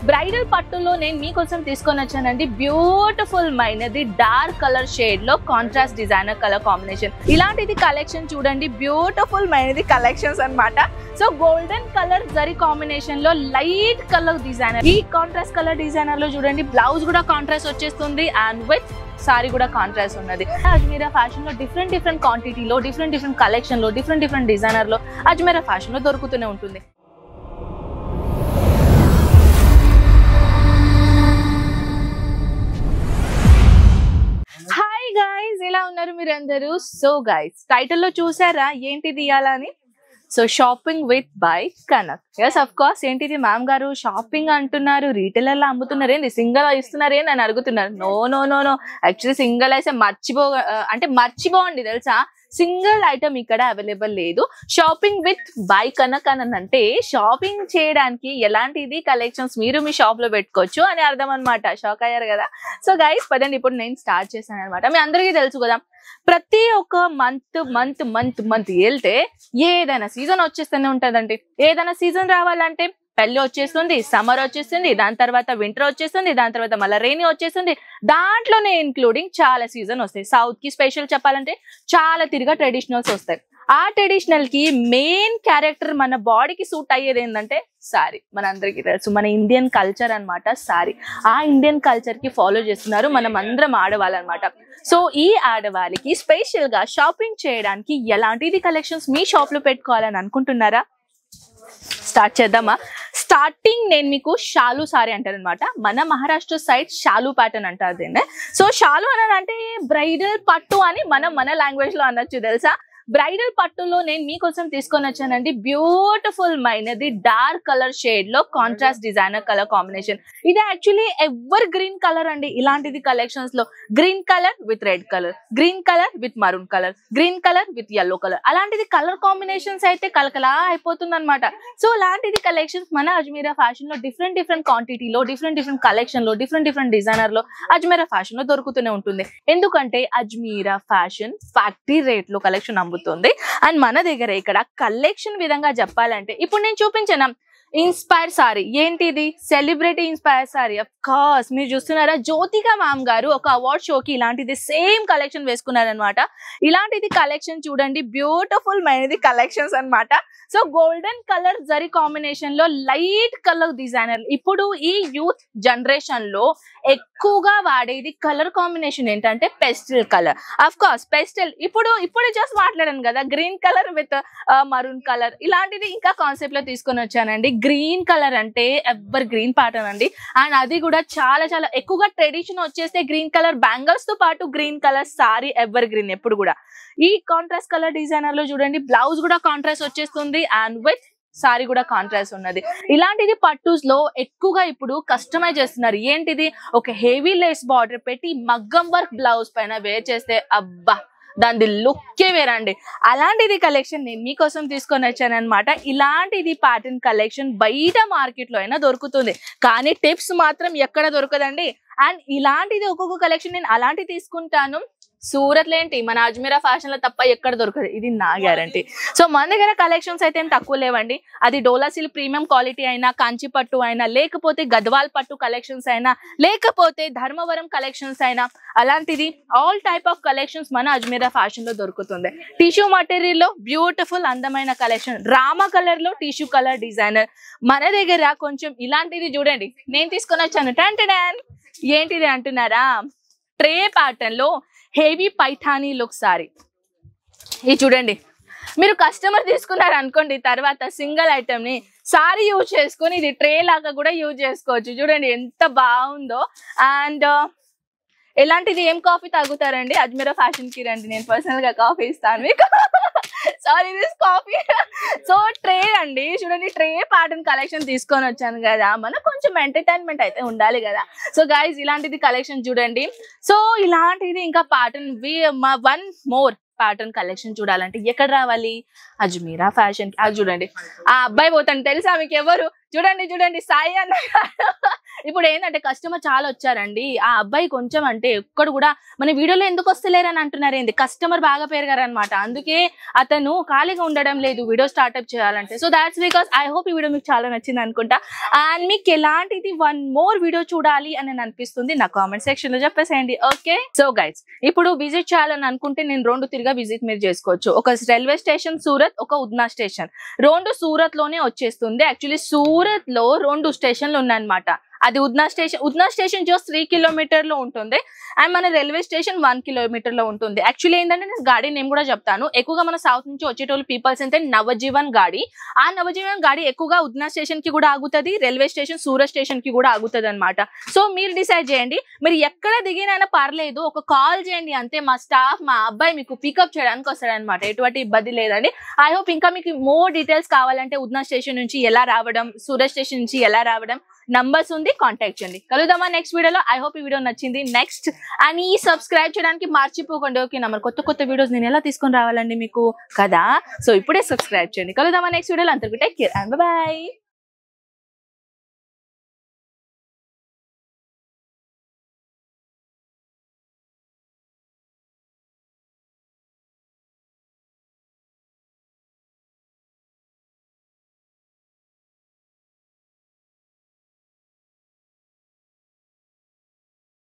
Bridal పట్టులో నేను మీకోసం తీసుకొని వచ్చానండి బ్యూటిఫుల్ మైనది డార్క్ కలర్ షేడ్ లో కాంట్రాస్ట్ డిజైనర్ కలర్ కాంబినేషన్. ఇలాంటిది కలెక్షన్ చూడండి, బ్యూటిఫుల్ మైనది కలెక్షన్స్ అన్నమాట. So golden colour zari combination లో లైట్ కలర్ డిజైనర్. ఈ కాంట్రాస్ట్ కలర్ డిజైనర్ లో చూడండి బ్లౌజ్ కూడా కాంట్రాస్ట్ వచ్చేస్తుంది అండ్ విత్ సారీ కూడా కాంట్రాస్ట్ ఉన్నది. అజ్మీరా ఫ్యాషన్ లో డిఫరెంట్ క్వాంటిటీలో డిఫరెంట్ కలెక్షన్ లో డిఫరెంట్ డిజైనర్ లో అజ్మీరా ఫ్యాషన్ లో దొరుకుతూనే ఉంటుంది. హాయ్ గైస్, ఎలా ఉన్నారు మీరు అందరూ? సో గైస్, టైటిల్ లో చూసారా ఏంటిది ఇయాలని? సో షాపింగ్ విత్ బై కనక్. Yes of course. ఏంటిది మ్యామ్ గారు షాపింగ్ అంటున్నారు, రీటైలర్ లా అమ్ముతున్నారు ఏంది, సింగిల్ ఇస్తున్నారు ఏంది అని అడుగుతున్నారు. No no no no actually single అయితే మర్చిపోండి తెలుసా, సింగిల్ ఐటమ్ ఇక్కడ అవైలబుల్ లేదు. షాపింగ్ విత్ బై కనక్ అని అంటే షాపింగ్ చేయడానికి ఎలాంటిది కలెక్షన్స్ మీరు మీ షాప్ లో పెట్టుకోవచ్చు అని అర్థం అనమాట. షాక్ అయ్యారు కదా? సో గైస్ పదండి, ఇప్పుడు నేను స్టార్ట్ చేశాను అనమాట. మీ అందరికీ తెలుసు కదా, ప్రతి ఒక్క మంత్ వెళ్తే ఏదైనా సీజన్ వచ్చేస్తూనే ఉంటదండి. ఏదైనా సీజన్ రావాలంటే పెళ్లి వచ్చేస్తుంది, సమ్మర్ వచ్చేస్తుంది, దాని తర్వాత వింటర్ వచ్చేస్తుంది, దాని తర్వాత మళ్ళీ రెయినీ వచ్చేస్తుంది. దాంట్లోనే ఇంక్లూడింగ్ చాలా సీజన్ వస్తాయి. సౌత్ కి స్పెషల్ చెప్పాలంటే చాలా తిరిగా ట్రెడిషనల్స్ వస్తాయి. ఆ ట్రెడిషనల్ కి మెయిన్ క్యారెక్టర్ మన బాడీకి సూట్ అయ్యేది ఏంటంటే సారీ. మన అందరికీ తెలుసు మన ఇండియన్ కల్చర్ అనమాట సారీ. ఆ ఇండియన్ కల్చర్ కి ఫాలో చేస్తున్నారు మనం అందరం ఆడవాళ్ళనమాట. సో ఈ ఆడవాళ్ళకి స్పెషల్ గా షాపింగ్ చేయడానికి ఎలాంటిది కలెక్షన్స్ మీ షాప్ లో పెట్టుకోవాలని అనుకుంటున్నారా? స్టార్ట్ చేద్దామా? స్టార్టింగ్ నేను మీకు షాలు సారీ అంటారు అనమాట. మన మహారాష్ట్ర సైడ్ షాలు ప్యాటర్న్ అంటారు దీన్ని. సో షాలు అని అంటే బ్రైడల్ పట్టు అని మన లాంగ్వేజ్ లో అనొచ్చు తెలుసా. బ్రైడల్ పట్టులో నేను మీకోసం తీసుకొని వచ్చానండి బ్యూటిఫుల్ మైనది డార్క్ కలర్ షేడ్ లో కాంట్రాస్ట్ డిజైనర్ కలర్ కాంబినేషన్. ఇది యాక్చువల్లీ ఎవర్ గ్రీన్ కలర్ అండి. ఇలాంటిది కలెక్షన్స్ లో green colour with red colour, green colour with maroon colour, green colour with yellow colour, అలాంటిది కలర్ కాంబినేషన్స్ అయితే కలకలా అయిపోతుంది అనమాట. సో అలాంటిది కలెక్షన్స్ మన అజ్మీరా ఫ్యాషన్ లో డిఫరెంట్ క్వాంటిటీలో డిఫరెంట్ కలెక్షన్ లో డిఫరెంట్ డిజైనర్ లో అజ్మీరా ఫ్యాషన్ లో దొరుకుతూనే ఉంటుంది. ఎందుకంటే అజ్మీరా ఫ్యాషన్ ఫ్యాక్టరీ రేట్ లో కలెక్షన్ అమ్ముతుంది. అండ్ మన దగ్గర ఇక్కడ కలెక్షన్ విధంగా చెప్పాలంటే ఇప్పుడు నేను చూపించాను ఇన్స్పైర్ సారీ. ఏంటిది? Celebrity inspire sorry. Of course మీరు చూస్తున్నారా, జ్యోతిక మ్యామ్ గారు ఒక అవార్డ్ షోకి ఇలాంటిది సేమ్ కలెక్షన్ వేసుకున్నారనమాట. ఇలాంటిది కలెక్షన్ చూడండి, బ్యూటిఫుల్ మైనది కలెక్షన్స్ అనమాట. So golden colour zari combination లో లైట్ కలర్ డిజైనర్. ఇప్పుడు ఈ యూత్ జనరేషన్ లో ఎక్కువగా వాడేది కలర్ కాంబినేషన్ ఏంటంటే pastel colour. Of course pastel ఇప్పుడు జస్ట్ మాట్లాడాను కదా, green colour with maroon colour. ఇలాంటిది ఇంకా కాన్సెప్ట్ లో తీసుకొని వచ్చానండి. గ్రీన్ కలర్ అంటే ఎవర్ గ్రీన్ ప్యాటర్న్ అండి. అండ్ అది కూడా చాలా ఎక్కువగా ట్రెడిషన్ వచ్చేస్తే గ్రీన్ కలర్ బ్యాంగిల్స్ తో పాటు green colour sorry ever green ఎప్పుడు కూడా. ఈ కాంట్రాస్ట్ కలర్ డిజైనర్ లో చూడండి బ్లౌజ్ కూడా కాంట్రాస్ట్ వచ్చేస్తుంది అండ్ విత్ సారీ కూడా కాంట్రాస్ట్ ఉన్నది. ఇలాంటిది పట్టూస్ లో ఎక్కువగా ఇప్పుడు కస్టమైజ్ చేస్తున్నారు. ఏంటిది? ఒక హెవీ లేస్ బార్డర్ పెట్టి మగ్గం వర్క్ బ్లౌజ్ పైన వేర్ చేస్తే అబ్బా దాని లుక్కే వేరండి. అలాంటిది కలెక్షన్ నేను మీకోసం తీసుకొని వచ్చాను అనమాట. ఇలాంటిది ప్యాటర్న్ కలెక్షన్ బయట మార్కెట్ లో అయినా దొరుకుతుంది, కానీ టిప్స్ మాత్రం ఎక్కడ దొరకదండి. అండ్ ఇలాంటిది ఒక్కొక్క కలెక్షన్ నేను అలాంటివి తీసుకుంటాను. సూరత్ లో ఏంటి మన అజ్మీరా ఫ్యాషన్ లో తప్ప ఎక్కడ దొరకదు, ఇది నా గ్యారంటీ. సో మన దగ్గర కలెక్షన్స్ అయితే తక్కువ లేవండి. అది డోలా సిల్క్ ప్రీమియం క్వాలిటీ అయినా, కాంచి పట్టు అయినా, లేకపోతే గద్వాల్ పట్టు కలెక్షన్స్ అయినా, లేకపోతే ధర్మవరం కలెక్షన్స్ అయినా, అలాంటిది ఆల్ టైప్ ఆఫ్ కలెక్షన్స్ మన అజ్మీరా ఫ్యాషన్ లో దొరుకుతుంది. టిష్యూ మటీరియల్ లో బ్యూటిఫుల్ అందమైన కలెక్షన్, రామా కలర్ లో టిష్యూ కలర్ డిజైనర్. మన దగ్గర కొంచెం ఇలాంటిది చూడండి నేను తీసుకొని వచ్చాను. ఏంటిది అంటున్నారా? ట్రే ప్యాటర్న్ లో హెవీ పైఠానీ లుక్ సారీ. ఇది చూడండి, మీరు కస్టమర్ తీసుకున్నారు అనుకోండి, తర్వాత సింగిల్ ఐటమ్ ని సారీ యూజ్ చేసుకొని ఇది ట్రే లాగా కూడా యూజ్ చేసుకోవచ్చు. చూడండి ఎంత బాగుందో. అండ్ ఎలాంటిది ఏం కాఫీ తాగుతారండి? అజ్మీరా ఫ్యాషన్ కి రండి, నేను పర్సనల్ గా కాఫీ ఇస్తాను మీకు. Sorry this coffee. So tray అండి, చూడండి ట్రే ప్యాటర్న్ కలెక్షన్ తీసుకొని వచ్చాను కదా, మనకు కొంచెం ఎంటర్టైన్మెంట్ అయితే ఉండాలి కదా. సో గైస్ ఇలాంటిది కలెక్షన్ చూడండి. సో ఇలాంటిది ఇంకా pattern one more pattern collection చూడాలంటే ఎక్కడ రావాలి? అజ్మీరా ఫ్యాషన్ కి. అది చూడండి, ఆ అబ్బాయి పోతాను తెలుసా మీకు ఎవరు? చూడండి సాయి అన్న ఇప్పుడు ఏంటంటే కస్టమర్ చాలా వచ్చారండి, ఆ అబ్బాయి కొంచెం అంటే ఎక్కడ కూడా మన వీడియోలో ఎందుకు వస్తలేరని అంటున్నారు ఏంది, కస్టమర్ బాగా పెరిగారు అనమాట. అందుకే అతను ఖాళీగా ఉండడం లేదు వీడియో స్టార్ట్అప్ చేయాలంటే. So that's because I hope ఈ వీడియో మీకు చాలా నచ్చింది అనుకుంటా. అండ్ మీకు ఎలాంటిది వన్ మోర్ వీడియో చూడాలి అని అనిపిస్తుంది నా కామెంట్ సెక్షన్ లో చెప్పేసేయండి. ఓకే, సో గైస్ ఇప్పుడు విజిట్ చేయాలని అనుకుంటే నేను 2 తిరిగా విజిట్ మీరు చేసుకోవచ్చు. ఒక రైల్వే స్టేషన్ సూరత్, ఒక ఉద్నా స్టేషన్. 2 సూరత్ లోనే వచ్చేస్తుంది. యాక్చువల్లీ సూరత్ లో 2 స్టేషన్లు ఉన్నాయన్నమాట. అది ఉద్నా స్టేషన్ జస్ట్ 3 కిలోమీటర్లో ఉంటుంది. అండ్ మన రైల్వే స్టేషన్ 1 కిలోమీటర్లో ఉంటుంది. యాక్చువల్లీ ఏంటంటే నేను గాడి నేమ్ కూడా చెప్తాను. ఎక్కువగా మన సౌత్ నుంచి వచ్చేటోళ్ళు పీపుల్స్ అంటే నవజీవన్ గాడి. ఆ నవజీవన్ గాడి ఎక్కువగా ఉద్నా స్టేషన్ కి కూడా ఆగుతుంది, రైల్వే స్టేషన్ సూరత్ స్టేషన్ కి కూడా ఆగుతుంది అనమాట. సో మీరు డిసైడ్ చేయండి, మీరు ఎక్కడ దిగినైనా పర్లేదు, ఒక కాల్ చేయండి అంతే. మా స్టాఫ్, మా అబ్బాయి మీకు పికప్ చేయడానికి వస్తాడనమాట. ఎటువంటి ఇబ్బంది లేదండి. ఐ హోప్ ఇంకా మీకు మోర్ డీటెయిల్స్ కావాలంటే ఉద్నా స్టేషన్ నుంచి ఎలా రావడం, సూరత్ స్టేషన్ నుంచి ఎలా రావడం, నంబర్స్ ఉంది, కాంటాక్ట్ చేయండి. కలుద్దామా నెక్స్ట్ వీడియోలో. ఐ హోప్ ఈ వీడియో నచ్చింది. నెక్స్ట్ అని సబ్స్క్రైబ్ చేయడానికి మర్చిపోకండి. ఓకే, మరి కొత్త వీడియోస్ నేను ఎలా తీసుకొని రావాలండి మీకు కదా. సో ఇప్పుడే సబ్స్క్రైబ్ చేయండి. కలుద్దామా నెక్స్ట్ వీడియోలో. అంతవరకు టేక్ కేర్ అండ్ బై.